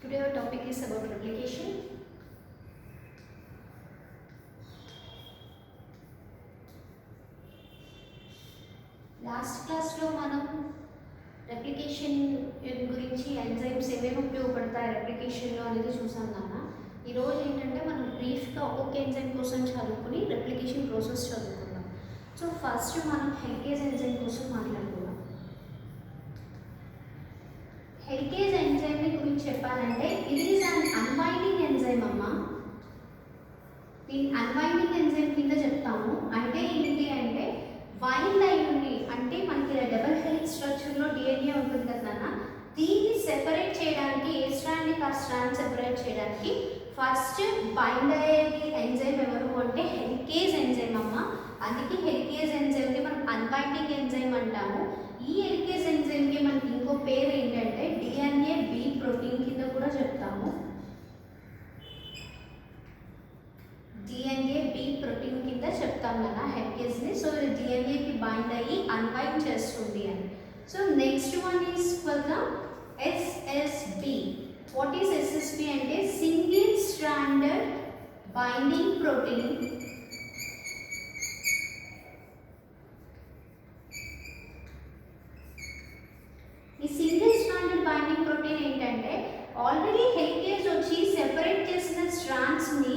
Today our topic is about replication. Last క్లాస్లో మనం replication గురించి ఎంజైమ్స్ ఏమేమి ఉపయోగపడతాయి రెప్లికేషన్లో అనేది చూసాం నాన్న. ఈరోజు ఏంటంటే మనం బ్రీఫ్గా ఒక్కొక్క ఎంజైమ్ కోసం చదువుకుని రెప్లికేషన్ ప్రాసెస్ చదువుకుందాం. సో ఫస్ట్ మనం హెలికేజ్ ఎంజైమ్ కోసం మాట్లాడుకుందాం. హెలికేజ్ ఎంజైమ్ గురించి చెప్పాలంటే it is an unwinding enzyme అమ్మ. దీన్ని అన్వైండింగ్ ఎంజైమ్ కింద చెప్తాము. అంటే ఏంటి అంటే వైండ్ అయి ఉంది అంటే మనకి డబుల్ హెలిక్స్ స్ట్రక్చర్లో డిఎన్ఏ ఉంటుంది కదా నాన్న. దీన్ని సెపరేట్ చేయడానికి ఏ స్ట్రాండ్కి ఆ స్ట్రాండ్ సెపరేట్ చేయడానికి ఫస్ట్ బైండ్ అయ్యేది ఎంజైమ్ ఎవరు అంటే హెలికేజ్ ఎంజైమ్ అమ్మ. అందుకే హెలికేజ్ ఎంజైమ్ని మనం అన్బైండింగ్ ఎంజైమ్ అంటాము. ఈ హెలికేజ్ ఎంజైమ్కి మనకి ఇంకో పేరు ఏంటంటే డిఎన్ఏ బి ప్రోటీన్ కింద కూడా చెప్తాము. డిఎన్ఏ బి ప్రోటీన్ కింద చెప్తాం కదా హెలికేజ్ని. సో డిఎన్ఏకి బైండ్ అయ్యి అన్బైండ్ చేస్తుంది అని. So next one is for the SSB. What is SSB అంటే సింగిల్ స్ట్రాండెడ్ బైండింగ్ ప్రోటీన్. ఈ సింగిల్ స్ట్రాండెడ్ బైండింగ్ ప్రోటీన్ ఏంటంటే ఆల్రెడీ హెలికేజ్ వచ్చి సెపరేట్ చేసిన స్ట్రాండ్స్ని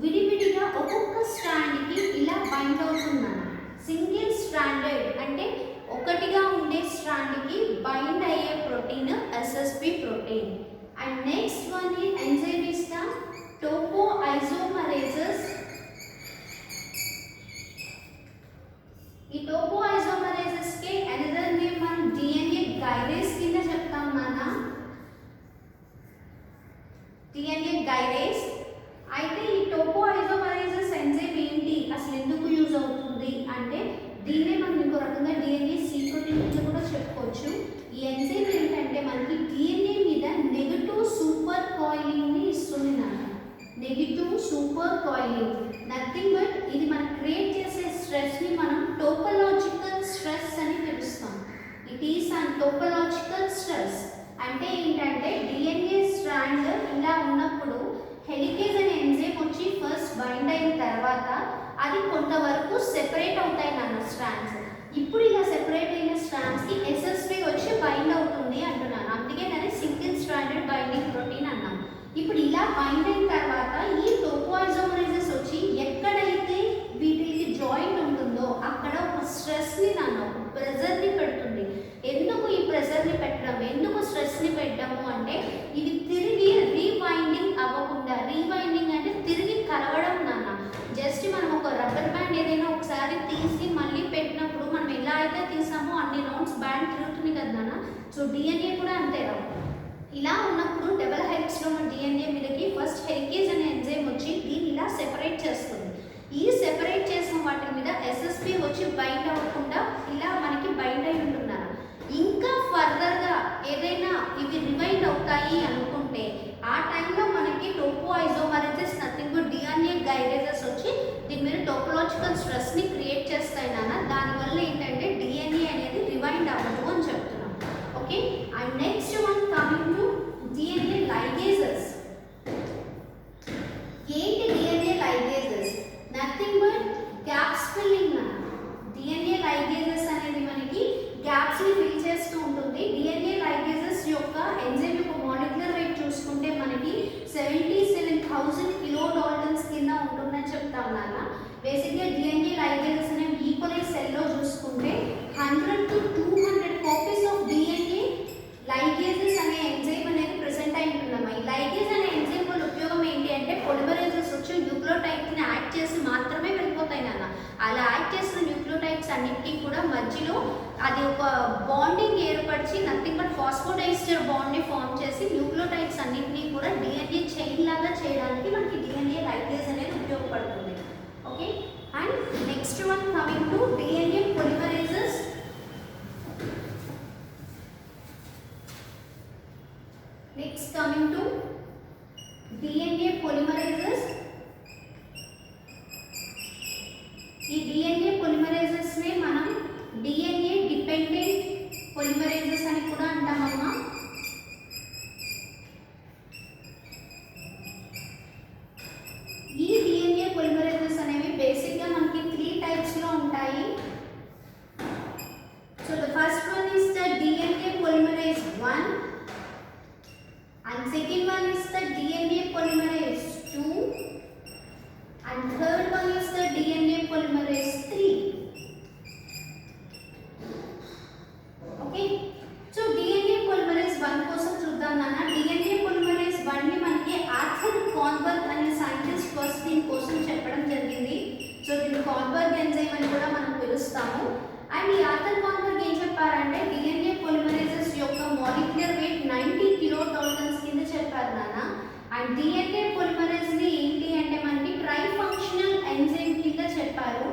విడివిడిగా ఒక్కొక్క స్ట్రాండ్కి ఇలా బైండ్ అవుతున్నాను. సింగిల్ స్ట్రాండెడ్ అంటే ఒకటిగా ఉండే స్ట్రాండ్కి బైండ్ అయ్యే protein SSP protein. And next one ఈ ఎంజైమ్ ఇస్ ద టోపోఐసోమరేసెస్. ఈ టోపోఐసోమరేసెస్ కి అనదర్ నేమ్ మనం డిఎన్ఏ గైరేస్ కింద చెప్తాం నాన్న. DNA gyrase. అయితే ఈ టోపోఐసోమరేసెస్ ఎంజైమ్ ఏంటి, అసలు ఎందుకు యూజ్ అవుతుంది అంటే దీన్నే మనం ఇంకో రకంగా డిఎన్ఏ సి ప్రోటీన్ కింద కూడా చెప్పుకోవచ్చు. ఈ ఎంజైమ్ ఏంటంటే మనకి డిఎన్ఏ మీద నెగటివ్ సూపర్ కాయిలింగ్ని ఇస్తుంది నాన్న. Negative super coiling nothing but ఇది మనం క్రియేట్ చేసే స్ట్రెస్ని మనం టోపోలాజికల్ స్ట్రెస్ అని పిలుస్తాం. It is an topological stress. అంటే ఏంటంటే డిఎన్ఏ స్ట్రాండ్ ఇలా ఉన్నప్పుడు హెలికేజ్ అనే ఎంజైమ్ వచ్చి ఫస్ట్ బైండ్ అయిన తర్వాత అది కొంతవరకు సెపరేట్ అవుతాయి నాన్న స్ట్రాండ్స్. ఇప్పుడు ఇలా సెపరేట్ అయిన స్ట్రాండ్స్కి ఎస్ఎస్పి వచ్చి బైండ్ అవుతుంది అంటున్నాను. అందుకే నేను సింగిల్ స్ట్రాండెడ్ బైండింగ్ ప్రోటీన్ అన్నాను. ఇప్పుడు ఇలా బైండ్ అయిన తర్వాత ఈ టోపోఐసోమరేసెస్ వచ్చి ఎక్కడైతే వీటికి జాయింట్ ఉంటుందో అక్కడ ఒక స్ట్రెస్ని నన్ను ప్రెజర్ని పెడుతుంది. ఎందుకు ఈ ప్రెజర్ని పెట్టడం, ఎందుకు స్ట్రెస్ని పెట్టడము అంటే ఇది తిరిగి రీవైండింగ్ అవ్వకుండా. రీవైండింగ్ అంటే తిరిగి కలవడం నాన్న. జస్ట్ మనం ఒక రబ్బర్ బ్యాండ్ ఏదైనా ఒకసారి తీసి మళ్ళీ పెట్టినప్పుడు మనం ఎలా అయితే తీసామో అన్ని రౌండ్స్ బ్యాండ్ తిరుగుతుంది కదా నాన్న. సో డిఎన్ఏ కూడా అంతే రౌండ్. ఇలా ఉన్నప్పుడు డబుల్ హెలిక్స్లో ఉన్న డిఎన్ఏ మీదకి ఫస్ట్ హెలికేజ్ అనే ఎంజైమ్ వచ్చి దీన్ని ఇలా సెపరేట్ చేస్తుంది. ఈ సెపరేట్ చేసిన వాటి మీద ఎస్ఎస్పి వచ్చి బైండ్ అవ్వకుండా ఇలా మనకి బైండ్ అయి ఉంటున్నారు. ఇంకా ఫర్దర్గా ఏదైనా ఇవి రివైండ్ అవుతాయి అనుకుంటే ఆ టైంలో మనకి టోపోఐసోమరేసెస్ నథింగ్ బట్ డిఎన్ఏ గైరేసెస్ వచ్చి దీని మీద టోపోలాజికల్ స్ట్రెస్ని క్రియేట్ చేస్తాయి నాన్న. దానివల్ల ఏంటంటే డిఎన్ఏ అనేది రివైండ్ అవ్వదు అని చెప్తున్నాం. Okay. And next one coming to DNA ligases. ఏంటి DNA ligases? Nothing but gaps filling నాన్న. డిఎన్ఏ లైగేసెస్ అనేది మనకి గ్యాప్స్ని ఫిల్ చేస్తూ ఉంటుంది. డిఎన్ఏ లైగేసెస్ యొక్క ఎంజైమ్ యొక్క మాలిక్యులర్ వెయిట్ చూసుకుంటే మనకి 77,000 కిలోడాల్టన్స్ కింద ఉంటుందని చెప్తాం నాన్న. బేసిక్గా డిఎన్ఏ లైగేసెస్ అనేవి ఈక్వలై సెల్లో చూసుకుంటే 100 to 200 కాపీస్ ఆఫ్ డిఎన్ఏ లైగేసెస్ అనే ఎంజైమ్ అనేది ప్రెసెంట్ అయి ఉంటుందమ్మా. ఈ లైగేజ్ అనే ఎంజైమ్ వల్ల ఉపయోగం ఏంటి అంటే పొలిమరేసెస్ వచ్చి న్యూక్లియోటైడ్స్ని యాడ్ చేసి మాత్రమే వెళ్ళిపోతాయి నాన్న. అలా యాడ్ చేసిన న్యూక్లియోటైడ్స్ అన్నిటికీ కూడా మధ్యలో అది ఒక బాండింగ్ ఏర్పరిచి నథింగ్ బట్ ఫాస్ఫోడైస్టర్ బాండ్ని ఫామ్ చేసి న్యూక్లియోటైడ్స్ అన్నింటినీ కూడా డిఎన్ఏ చైన్ లాగా చేయడానికి మనకి డిఎన్ఏ లైగేజ్ అనేది ఉపయోగపడుతుంది. Okay. And next one coming to DNA polymerases. Next coming to DNA polymerases. ఈ డిఎన్ఏ పొలిమరేసెస్నే మనం డిఎన్ఏ డిపెండెంట్ పొలిమరేసెస్ అని కూడా అంటామమ్మా. 1 and second one is the DNA polymerase 2 and third one is the DNA polymerase 3. Okay, so DNA polymerase 1 కోసం చూద్దాం నాన్న. DNA polymerase 1 ని మనకి Arthur Kornberg అనే సైంటిస్ట్ ఫస్ట్ దీని కోసం చెప్పడం జరిగింది. సో దీన్ని కాన్బర్గ్ ఎంజైమ్ అని కూడా మనం పిలుస్తాము. అండ్ ఈ ఆర్థర్ కాన్బర్గ్ ఏం చెప్పారంటే DNA polymerases యొక్క మాలిక్యులర్ వెయిట్ 90 కిలోడాల్టన్స్ కింద చెప్పారు నాన్న. అండ్ DNA polymerase ని ఏంటి అంటే మనకి ట్రై ఫంక్షనల్ ఎంజైమ్ కింద చెప్పారు.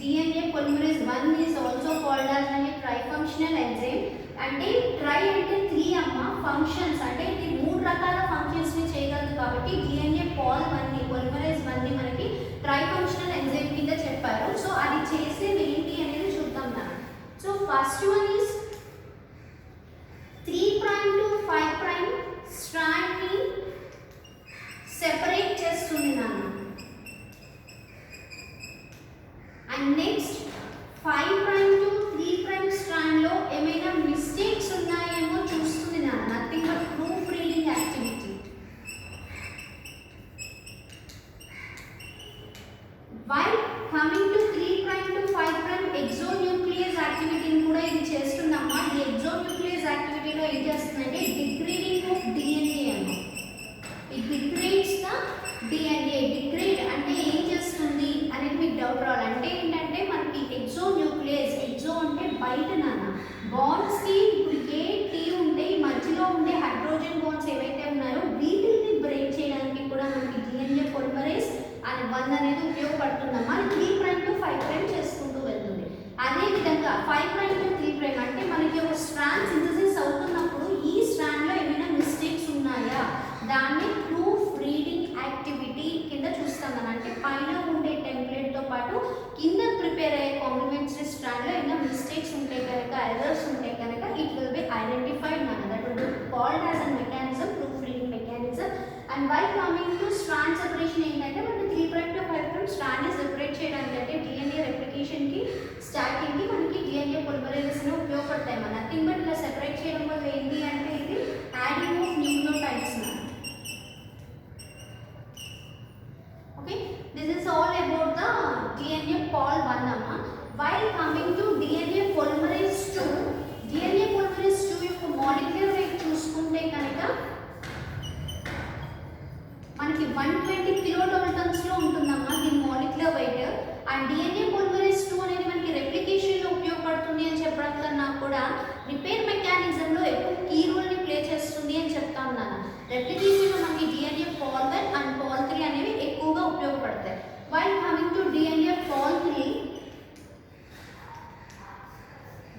DNA polymerase 1 is also called as a trifunctional enzyme. అంటే ట్రై అంటే 3 అమ్మ, ఫంక్షన్స్ అంటే ఇది 3 రకాల ఫంక్షన్స్ ని చేయగలదు కాబట్టి DNA polymerase 1 ని మనకి ట్రైఫంక్షనల్ ఎంజైమ్ కింద చెప్పారు. సో అది చేసేది ఏంటి అనేది చూద్దాం మనం. So first one is 3' to 5' strand ని సెపరేట్ చేస్తుంది నాన్న. అండ్ నెక్స్ట్ 5' to 3' స్ట్రాండ్ లో ఏమైనా మిస్టేక్స్ ఉన్నాయేమో చూస్తుంది నాన్న. Nothing but proof reading activity. While coming to 3' to 5' exonuclease activity కూడా ఇది చేస్తుందమ్మా. ఈ exonuclease యాక్టివిటీలో ఏం చేస్తుందంటే డిగ్రేడింగ్ ఆఫ్ DNA అమ్మ. It degrades the DNA. Degrade అంటే ఏం చేస్తుంది అనేది మీకు డౌట్ రావాలి. అంటే ఏంటంటే మనకి exonuclease, exo అంటే బయట నాన్న. బాండ్స్ కి ఇప్పుడు ఏ టీ ఉంటే ఈ మధ్యలో ఉండే హైడ్రోజన్ బాండ్స్ ఏవైతే ఉన్నాయో వీటిని బ్రేక్ చేయడానికి కూడా మనకి DNA polymerase అని 1 అనేది ఉపయోగపడుతుందమ్మా. అది 3' to 5' చేసుకుంటూ వెళ్తుంది. అదే విధంగా 5' to 3' అంటే మనకి ఒక స్ట్రాండ్ సింథసిస్ అవుతున్నప్పుడు ఈ స్ట్రాండ్ లో ఏమైనా మిస్టేక్స్ ఉన్నాయా దాన్ని ప్రూఫ్ రీడింగ్ యాక్టివిటీ కింద చూస్తాం మనం. అంటే పైన ఉండే టెంప్లెట్ తో పాటు కింద ప్రిపేర్ అయ్యే కాంప్లిమెంటరీ స్ట్రాండ్ లో ఏమైనా మిస్టేక్స్ ఉంటే కనుక, ఎర్రర్స్ ఉంటే కనుక ఇట్ విల్ బి ఐడెంటిఫైడ్ మన. That will be called as a mechanism, proof reading mechanism. And while coming to strand separation ఏంటంటే మనకి 3' to 5' స్ట్రాండ్ ని సెపరేట్ చేయడానికి అంటే DNA రెప్లికేషన్ కి స్టార్టింగ్ కి మనకి DNA polymerases ని ఉపయోగపడతాయి. మన నథింగ్ బట్ ఇలా సెపరేట్ చేయడం వల్ల ఏంటి అంటే ఇది adding of nucleotides. Okay, this is all about the DNA pol 1 అమ్మ. While coming to DNA polymerase 2, DNA polymerase 2 యొక్క మాలిక్యులర్ వెయిట్ చూసుకుంటే కనుక మనకి 120 కిలోడాల్టన్స్ లో ఉంటుందమ్మా దీని molecular weight. And DNA polymerase 2 అనేది మనకి రెప్లికేషన్ లో ఉపయోగపడుతుంది అని చెప్పడం కన్నా కూడా రిపేర్ మెకానిజం లో ఎక్కువ కీ రోల్ ని ప్లే చేస్తుంది అని చెప్తా ఉన్నాను. రెప్లికేషన్ లో మనకి DNA pol 1 అండ్ pol 3 అనేవి ఎక్కువగా ఉపయోగపడతాయి. While coming to DNA pol 3,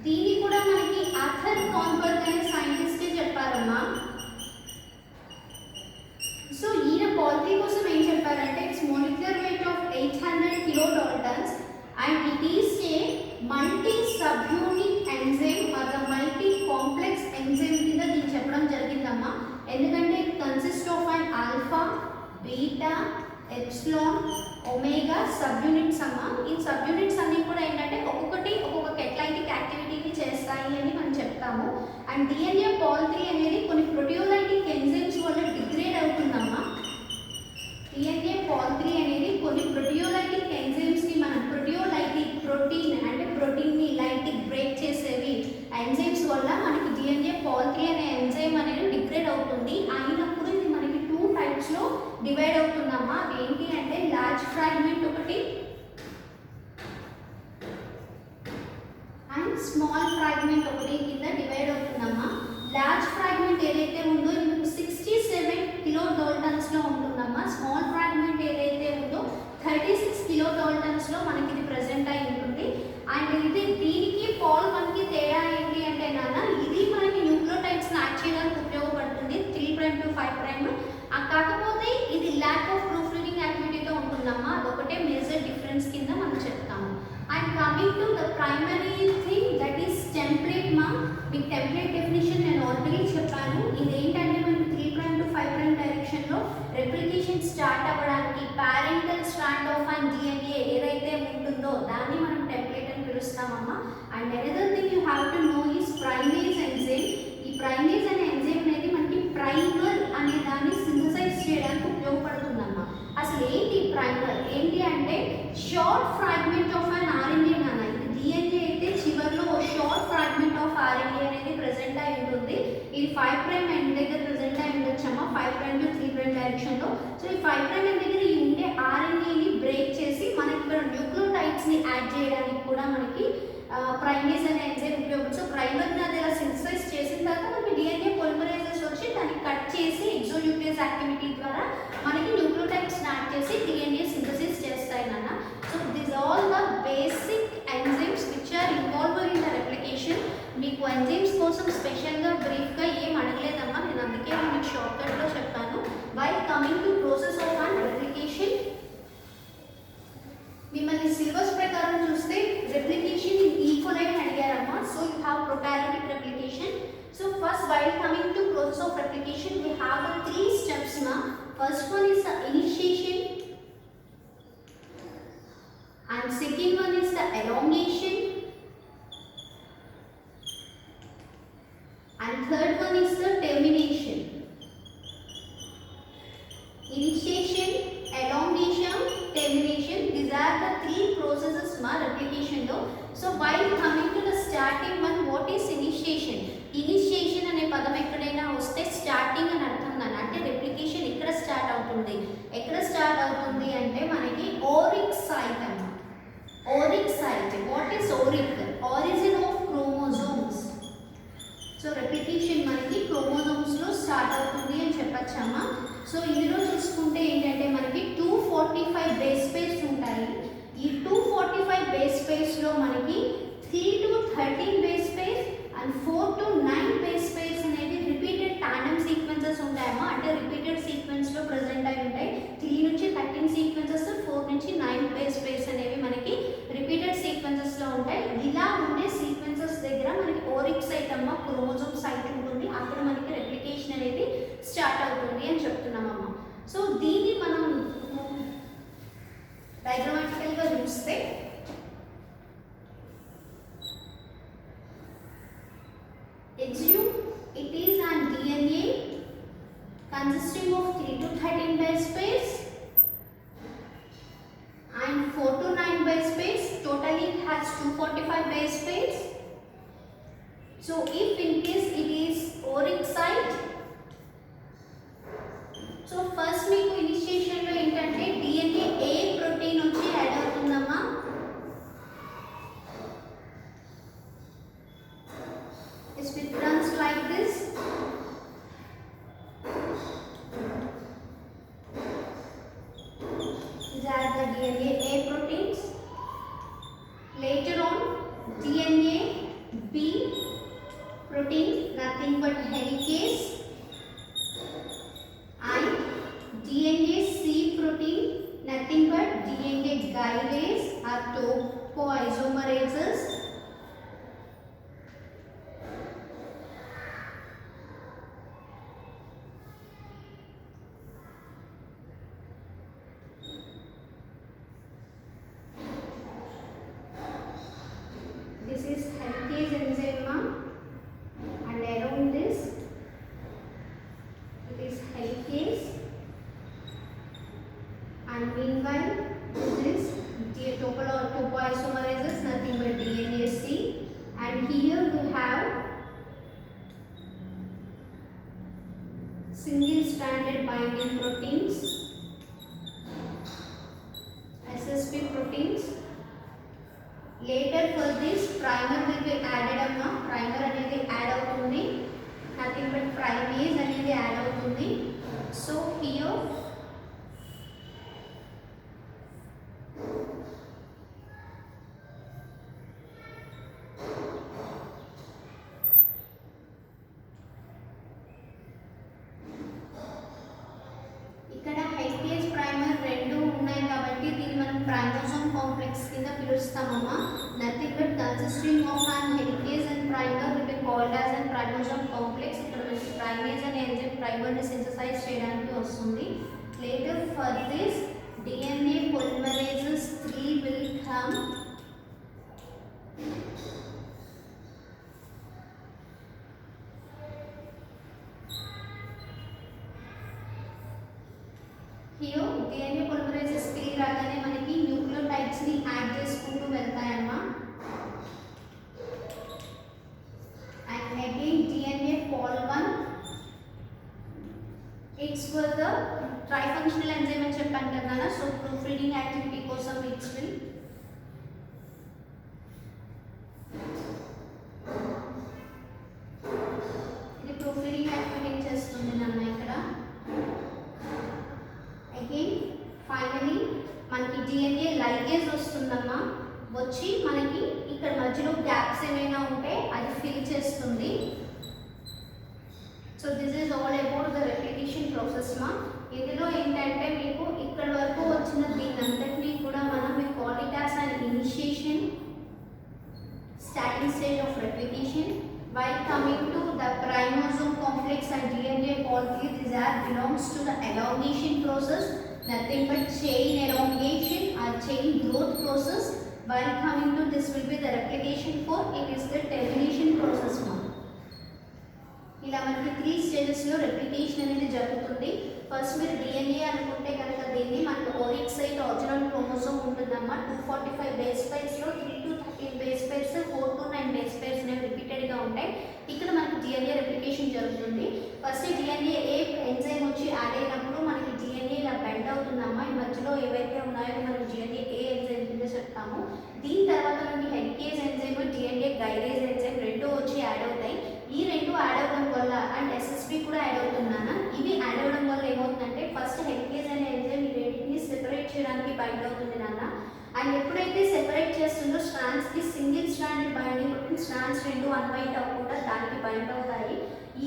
దీన్ని కూడా మనకి ఆర్థర్ కాన్బర్గ్ అనే సైంటిస్ట్ చెప్పారమ్మా. సో ఈయన pol 3 కోసం ఏం చెప్పారంటే it's molecular weight of 800 kilodaltons and it is a multi subunit enzyme or the multi complex enzyme కింద దీన్ని చెప్పడం జరిగిందమ్మా. ఎందుకంటే it consist of an alpha, beta, epsilon, omega subunits అమ్మా. ఈ సబ్యూనిట్స్ అన్ని కూడా ఏంటంటే ఒక్కొక్కటి ఒక్కొక్క కెటలైటిక్ యాక్టివిటీని చేస్తాయి అని మనం చెప్తాము. అండ్ DNA pol 3 అనేది కొన్ని ప్రోటియోలైటిక్ ఎంజైమ్స్ వల్ల డిగ్రేడ్ అవుతుందమ్మా. DNA pol 3 అనేది కొన్ని ప్రోటియోలైటిక్ ఎంజైమ్స్ ని మనం ప్రోటియోలైటిక్ ప్రోటీన్ అంటే ప్రోటీన్ ని లైటిక్ బ్రేక్ చేసేవి ఎంజైమ్స్ వల్ల మనకి DNA pol 3 అనే ఎంజైమ్ అనేది డిగ్రేడ్ అవుతుంది. అయినప్పుడు ఇది మనకి 2 టైప్స్ లో డివైడ్ అవుతుందమ్మా. ఏంటి అంటే లార్జ్ ఫ్రాగ్మెంట్ ఒకటి అండ్ స్మాల్ ఫ్రాగ్మెంట్ ఒకటి కింద డివైడ్ అవుతుందమ్మా. లార్జ్ ఫ్రాగ్మెంట్ ఏదైతే ఉందో ఇది 67 కిలోడాల్టన్స్ లో ఉంటుందమ్మా. స్మాల్ ఫ్రాగ్మెంట్ ఏదైతే ఉందో 36 కిలోడాల్టన్స్ లో మనకి ఇది ప్రెజెంట్ అయి ఉంటుంది. అండ్ ఇది దీనికి pol 1 కి తేడా ఏంటి అంటే నాన్న ఇది మనకి న్యూక్లియోటైడ్స్ ని యాడ్ చేయడానికి ఉపయోగపడుతుంది 3' to 5'. కాకపోతే ఇది ల్యాక్ ఆఫ్ ప్రూఫ్ రీడింగ్ యాక్టివిటీతో ఉంటుందమ్మా. అదొకటే మేజర్ డిఫరెన్స్ కింద మనం చెప్తాము. And coming to the primary thing that is template మా. మీకు టెంప్లెట్ డెఫినేషన్ నేను ఆల్రెడీ చెప్పాను. ఇది ఏంటంటే మనకి 3' to 5' డైరెక్షన్ లో రెప్లికేషన్ స్టార్ట్ అవ్వడానికి parental strand of and DNA ఏదైతే ఉంటుందో దాన్ని మనం టెంప్లెట్ అని పిలుస్తామమ్మా. And another thing you have to know is primase enzyme. ఈ ప్రైమేస్ ఇది 5 ప్రైమ్ ఎండ్ దగ్గర ప్రెసెంట్ అయి ఉండొచ్చమ్మా, 5 ప్రైమ్ టు 3 ప్రైమ్ డైరెక్షన్లో. సో ఈ 5 ప్రైమ్ ఎండ్ దగ్గర ఈ ఉండే ఆర్ఎన్ఏని బ్రేక్ చేసి మనకి ఇక్కడ న్యూక్లియోటైడ్స్ని యాడ్ చేయడానికి కూడా మనకి ప్రైమేస్ అనే ఎంజైమ్ ఉపయోగించి, సో ప్రైమర్ని అది ఇలా సింథసైజ్ చేసిన తర్వాత మనకి డిఎన్ఏ పొలిమరేజెస్ వచ్చి దాన్ని కట్ చేసి ఎక్సోన్యూక్లియస్ యాక్టివిటీ ద్వారా మనకి న్యూక్లియోటైడ్స్ యాడ్ చేసి డిఎన్ఏ సింథసిస్ చేస్తాయి నాన్న. So this all the basic enzymes which are involved in the replication. మీకు ఎంజైమ్స్ కోసం స్పెషల్గా బ్రీఫ్గా ఏం అడగలేదమ్మా, నేను అందుకే మీకు షార్ట్కట్లో చెప్పాను. By coming to process of and replication, మిమ్మల్ని సిలబస్ ప్రకారం చూస్తే రెప్లికేషన్ ఇన్ ఈకోలై అని అడిగారమ్మా. So you have prokaryotic replication. So first while coming to process of replication we have the 3 steps na. First one is the initiation, and second one is the elongation, and third one is the termination. Initiation, elongation, termination, these are the 3 processes ma replication lo. So while coming to the starting one, what is initiation? Initiation అనే పదం ఎక్కడైనా వస్తే starting అని అర్థం దాన్ని, అంటే replication ఎక్కడ start అవుతుంది, ఎక్కడ స్టార్ట్ అవుతుంది అంటే మనకి ఓరిక్ సైట్ అన్న. OriC site, what is oriC? Origin of chromosomes. So replication మనకి క్రోమోజోమ్స్లో స్టార్ట్ అవుతుంది అని చెప్పచ్చమ్మా. సో ఇందులో చూసుకుంటే ఏంటంటే మనకి 245 బేస్ పేర్స్ ఉంటాయి. ఈ 245 బేస్ పేర్స్లో మనకి 3 to 13 base pairs and 4 to 9 base pairs అనేది రిపీటెడ్ టాండమ్ సీక్వెన్సెస్ ఉంటాయమ్మా, అంటే రిపీటెడ్ సీక్వెన్స్లో ప్రజెంట్ అయి ఉంటాయి. 3 నుంచి 13 సీక్వెన్సెస్, 4 నుంచి 9 బేస్ పేర్స్ అనేవి మనకి రిపీటెడ్ సీక్వెన్సెస్లో ఉంటాయి. ఇలా ఉండే సీక్వెన్సెస్ దగ్గర మనకి ఓరిక్ సైట్ అమ్మ, క్రోమోజోమ్ సైట్ ఉంటుంది, అక్కడ మనకి రెప్లికేషన్ అనేది స్టార్ట్ అవుతుంది అని చెప్తున్నామమ్మా. సో దీన్ని మనం డయాగ్రమాటికల్గా చూస్తే it is an DNA consisting of 3 to 13 base pairs and 4 to 9 base pairs. Totally it has 245 base pairs. So if in case it is oric site, so first మీకు initiation లో ఏంటంటే DNA A protein వచ్చి add అవుతుందమ్మా. It runs like this. These are the DNA A proteins. Later on, DNA B protein, nothing but helicase, and DNA C protein, nothing but DNA gyrase or topoisomerases. This is helicase enzyme, and around this it is helicase, and meanwhile this is topoisomerases, nothing but DNA C, and here we have single stranded binding proteins, SSP proteins. Later for this primer will be added amma, primer అనేది add అవుతుంది, nothing but primase అనేది add అవుతుంది. So here ఇక్కడ helicase primer రెండు ఉన్నాయి కాబట్టి దీన్ని మనం ప్రైమోజోమ్ కాంప్లెక్స్ కింద పిలుస్తామమ్మా. Nothing but consisting of an helicase and primer will be called as an primosome complex. ఇక్కడ మనకి ప్రైమేజ్ అనే ఎంజైమ్ ప్రైమర్ని సింథసైజ్ చేయడానికి వస్తుంది. Later for this DNA polymerases 3 will come. Here DNA polymerases 3 రాగానే మనకి న్యూక్లియోటైడ్స్ ని యాడ్ చేసుకుంటూ వెళ్తాయమ్మా. And again DNA pol 1 it's for the trifunctional enzyme అని చెప్పాను కదా. సో ప్రూఫ్ రీడింగ్ యాక్టివిటీ కోసం ఇట్స్ విల్ ఇది ప్రూఫ్ రీడింగ్ యాక్టివిటీ చేస్తుంది నాన్న ఇక్కడ. అగైన్ ఫైనలీ మనకి డిఎన్ఏ లైగేజ్ వస్తుందమ్మా. వచ్చి మనకి ఇక్కడ మధ్యలో గ్యాప్స్ ఏమైనా ఉంటే అది ఫిల్ చేస్తుంది. So this is all about the replication process మా. ఇందులో ఏంటంటే మీకు ఇక్కడ వరకు వచ్చిన దీని అంతటినీ కూడా మనం we call it as an initiation starting stage of replication. While coming to the chromosome complex and DNA polymerase, this belongs to the elongation process, nothing but chain elongation or chain growth process. While coming to this will be the replication for it is the termination process ma. ఇలా మనకి 3 స్టేజెస్లో replication అనేది జరుగుతుంది. First మీరు DNA అనుకుంటే కనుక దీన్ని మనకి ఓరిక్ సైట్ ఒరిజినల్ క్రోమోసోమ్ ఉంటుందమ్మా. 245 బేస్ పైర్స్లో 3 to 13 base pairs 4 to 9 base pairs అనేవి రిపీటెడ్గా ఉంటాయి. ఇక్కడ మనకి డిఎన్ఏ రెప్లికేషన్ జరుగుతుంది. ఫస్ట్ డిఎన్ఏ ఏ ఎంజైమ్ వచ్చి యాడ్ అయినప్పుడు మనకి డిఎన్ఏ ఇలా బెండ్ అవుతుందమ్మా. ఈ మధ్యలో ఏవైతే ఉన్నాయో మనం డిఎన్ఏ ఏ ఎంజైమ్ కింద చెప్తాము. దీని తర్వాత మనకి హెడ్కేజ్ ఎంజైమ్ డిఎన్ఏ గైరేజ్ ఎంజైమ్ రెండు వచ్చి యాడ్ అవుతాయి. ఈ రెండు యాడ్ అవ్వడం వల్ల అండ్ ఎస్ఎస్పి కూడా యాడ్ అవుతున్నాను. ఇవి యాడ్ అవ్వడం వల్ల ఏమవుతుందంటే ఫస్ట్ హెడ్కేజ్ అనే ఎంజైమ్ ఈ రెండింటిని సెపరేట్ చేయడానికి బైండ్ అవుతుంది నాన్న. అండ్ ఎప్పుడైతే సెపరేట్ చేస్తుందో స్ట్రాండ్స్కి సింగిల్ స్ట్రాండ్ బైండింగ్ ఉంటుంది. స్ట్రాండ్స్ రెండు అన్బైండ్ అవ్వకుండా దానికి బైండ్ అవుతాయి.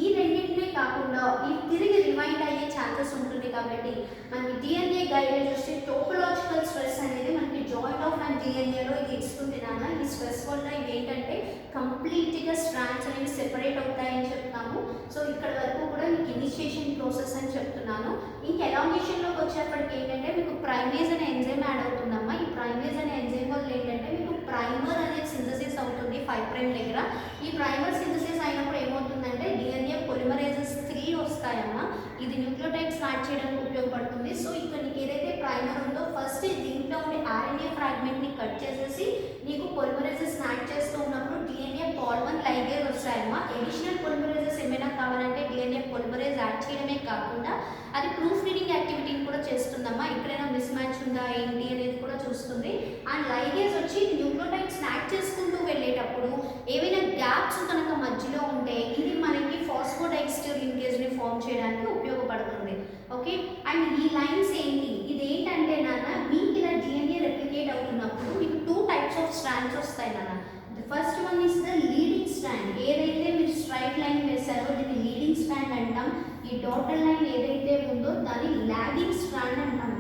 ఈ రెండింటినే కాకుండా ఇవి తిరిగి రివైండ్ అయ్యే ఛాన్సెస్ ఉంటుంది. కాబట్టి మనకి డిఎన్ఏ గైరేజ్ వస్తే టోపోలాజికల్ స్ట్రెస్ అనేది మనకి జాయింట్ ఆఫ్ అండ్ డిఎన్ఏలో ఇది ఇస్తుంది నాన్న. ఈ స్ట్రెస్ వల్ల ఇది ఏంటంటే కంప్లీట్గా స్ట్రాండ్స్ అనేవి సెపరేట్ అవుతాయని చెప్తాము. సో ఇక్కడ వరకు కూడా మీకు ఇనిషియేషన్ ప్రాసెస్ అని చెప్తున్నాను. ఇంక ఎలాంగేషన్లోకి వచ్చేప్పటికి ఏంటంటే మీకు ప్రైమేజ్ అనే ఎంజైమ్ యాడ్ అవుతుందమ్మా. ఈ ప్రైమేజ్ అనే ఎంజైమ్ వల్ల ఏంటంటే మీకు ప్రైమర్ అనేది సింథసిస్ అవుతుంది 5 ప్రైమ్ దగ్గర. ఈ ప్రైమర్ సింథసిస్ అయినప్పుడు ఏమవుతుందంటే డిఎన్ఏ పొలిమరేజెస్ 3 వస్తాయమ్మా. ఇది న్యూక్లియోటైడ్ స్టార్ట్ చేయడానికి ఉపయోగపడుతుంది. సో ఇక్కడ నీకు ఏదైతే ప్రైమర్ ఉందో ఫస్ట్ దీంట్లో ఉండే ఆర్ఎన్ఏ ఫ్రాగ్మెంట్ని కట్ చేసేసి నీకు పొలిమరేజెస్ స్టార్ట్ చేస్తూ ఉన్నప్పుడు డిఎన్ఏ పాలిమర్ లైగేజ్ వస్తాయమ్మా. ఎడిషనల్ పొలిమరేజెస్ ఏమైనా కావాలంటే డిఎన్ఏ పొలిమరేజ్ యాడ్ చేయడమే కాకుండా అది ప్రూఫ్ రీడింగ్ యాక్టివిటీని కూడా చేస్తుందమ్మా. ఎక్కడైనా మిస్ మ్యాచ్ ఉందా ఏంటి అనేది కూడా చూస్తుంది. అండ్ లైగేజ్ వచ్చి న్యూక్లియోటైడ్ స్నాక్ చేసుకుంటూ వెళ్ళేటప్పుడు ఏవైనా గ్యాప్స్ కనుక మధ్యలో ఉంటే ఇది మనకి ఫాస్ఫోడైస్టర్ లింకేజ్ని ఫామ్ చేయడానికి ఉపయోగపడుతుంది. ఓకే. అండ్ ఈ లైన్స్ ఏంటి, ఇది ఏంటంటే నాన్న మీకు ఇలా డిఎన్ఏ రెప్లికేట్ అవుతున్నప్పుడు మీకు 2 టైప్స్ ఆఫ్ స్ట్రాండ్స్ వస్తాయి నాన్న. The first one is the leading strand. ఏదైతే మీరు స్ట్రైట్ లైన్ వేసారో దీన్ని లీడింగ్ స్ట్రాండ్ అంటాం. ఈ డాటెడ్ లైన్ ఏదైతే ఉందో దాన్ని లాగింగ్ స్ట్రాండ్ అంటాం.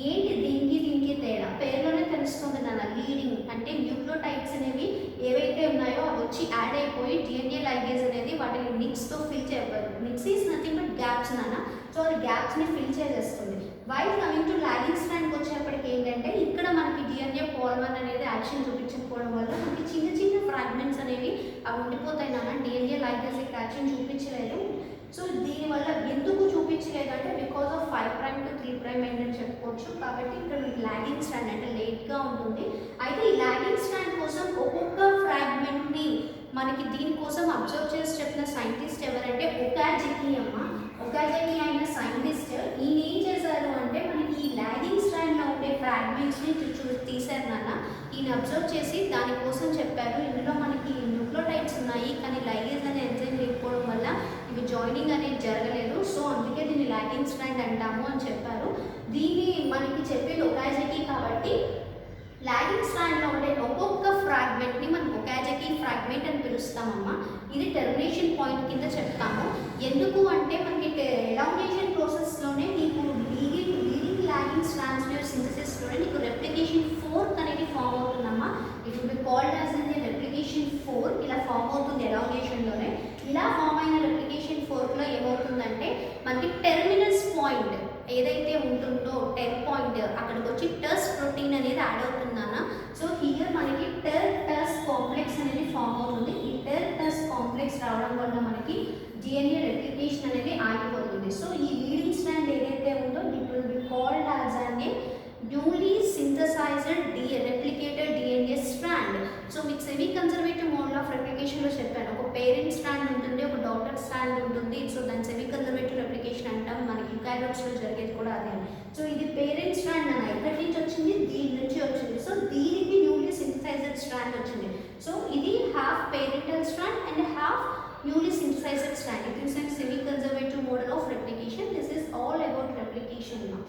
ఏంటి దీనికి తేడా పేరులోనే తెలుస్తుంది నాన్న. లీడింగ్ అంటే న్యూక్లియోటైడ్స్ అనేవి ఏవైతే ఉన్నాయో అవి వచ్చి యాడ్ అయిపోయి డిఎన్ఏ లైగేజ్ అనేది వాటిని నిక్స్తో ఫిల్ చేయబడదు. Nicks is nothing but gaps నాన్న. సో అది గ్యాప్స్ని ఫిల్ చేసేస్తుంది. వైల్ కమింగ్ టు లాగింగ్ స్ట్రాండ్కి వచ్చేప్పటికి ఏంటంటే ఇక్కడ మనకి డిఎన్ఏ పాలిమర్ అనేది యాక్షన్ చూపించకపోవడం వల్ల మనకి చిన్న చిన్న ఫ్రాగ్మెంట్స్ అనేవి అవి ఉండిపోతాయి నాన్న. డిఎన్ఏ లైగేజ్ ఇక్కడ యాక్షన్ చూపించలేదు. సో దీనివల్ల ఎందుకు చూపించలేదంటే because of 5 prime to 3 prime అని చెప్పుకోవచ్చు. కాబట్టి ఇక్కడ మీకు లాగింగ్ స్ట్రాండ్ అంటే లేట్గా ఉంటుంది. అయితే ఈ లాగింగ్ స్ట్రాండ్ కోసం ఒక్కొక్క ఫ్రాగ్మెంట్ని మనకి దీనికోసం అబ్జర్వ్ చేసి చెప్పిన సైంటిస్ట్ ఎవరంటే ఒకాజకి అమ్మ. ఒకాజకి అయిన సైంటిస్ట్ ఈయన ఏం చేశారు అంటే మనకి ఈ లాగింగ్ స్ట్రాండ్లో ఉండే ఫ్రాగ్మెంట్స్ని తీశారు నాన్న. ఈయన అబ్జర్వ్ చేసి దానికోసం చెప్పారు ఇందులో మనకి న్యూక్లియోటైడ్స్ ఉన్నాయి కానీ లైగేజ్ అనే ఎంజైమ్ లేకపోవడం వల్ల ఇవి జాయినింగ్ అనేది జరగలేదు. సో అందుకే దీన్ని లాగింగ్ స్ట్రాండ్ అంటాము అని చెప్పారు. దీన్ని మనకి చెప్పేది ఒకాజకి కాబట్టి లాగింగ్ స్ట్రాండ్లో ఉండే ఒక్కొక్క ఫ్రాగ్మెంట్ని మనం ఒకాజకి ఫ్రాగ్మెంట్ అని పిలుస్తామమ్మా. ఇది టెర్మినేషన్ పాయింట్ కింద చెప్తాము. ఎందుకు అంటే మనకి ఎలాంగేషన్ ప్రాసెస్లోనే నీకు లీడింగ్ లాగింగ్ స్ట్రాండ్స్ సింథసిస్లోనే నీకు రెప్లికేషన్ 4 అనేది ఫామ్ అవుతుందమ్మా. It will be called as an replication 4. ఇలా ఫామ్ అవుతుంది ఎలాంగేషన్లోనే. ఇలా ఫామ్ అయిన రెప్లికేషన్ 4లో ఏమవుతుందంటే మనకి టెర్మినస్ పాయింట్ ఏదైతే ఉంటుందో 10 పాయింట్ అక్కడికి వచ్చి టస్ ప్రోటీన్ అనేది యాడ్ అవుతుందన్న. సో హియర్ మనకి టస్ కాంప్లెక్స్ అనేది ఫామ్ అవుతుంది. ఈ టస్ కాంప్లెక్స్ రావడం వల్ల మనకి డిఎన్ఏ రెప్లికేషన్ అనేది ఆగిపోతుంది. సో ఈ లీడింగ్ స్ట్రాండ్ ఏదైతే ఉందో it will be called as an newly synthesised replicated DNA strand. So మీకు సెమీ కన్జర్వేటివ్ మోడ్ ఆఫ్ రెప్లికేషన్లో చెప్పాను. ఒక పేరెంట్ స్ట్రాండ్ ఉంటుంది, ఒక డాటర్ స్ట్రాండ్ ఉంటుంది. సో దాని సెమీ కన్జర్వేటివ్ రెప్లికేషన్ అంటాం. మనకి యూకారియోట్స్లో జరిగేది కూడా అదే. సో ఇది పేరెంట్ స్ట్రాండ్ అన్న ఎక్కడి నుంచి వచ్చింది, దీని నుంచి వచ్చింది. సో దీనికి న్యూలీ సింథసైజ్డ్ స్ట్రాండ్ వచ్చింది. సో ఇది half parental strand and half newly synthesized strand. It is a semi-conservative model of replication. This is all about replication now.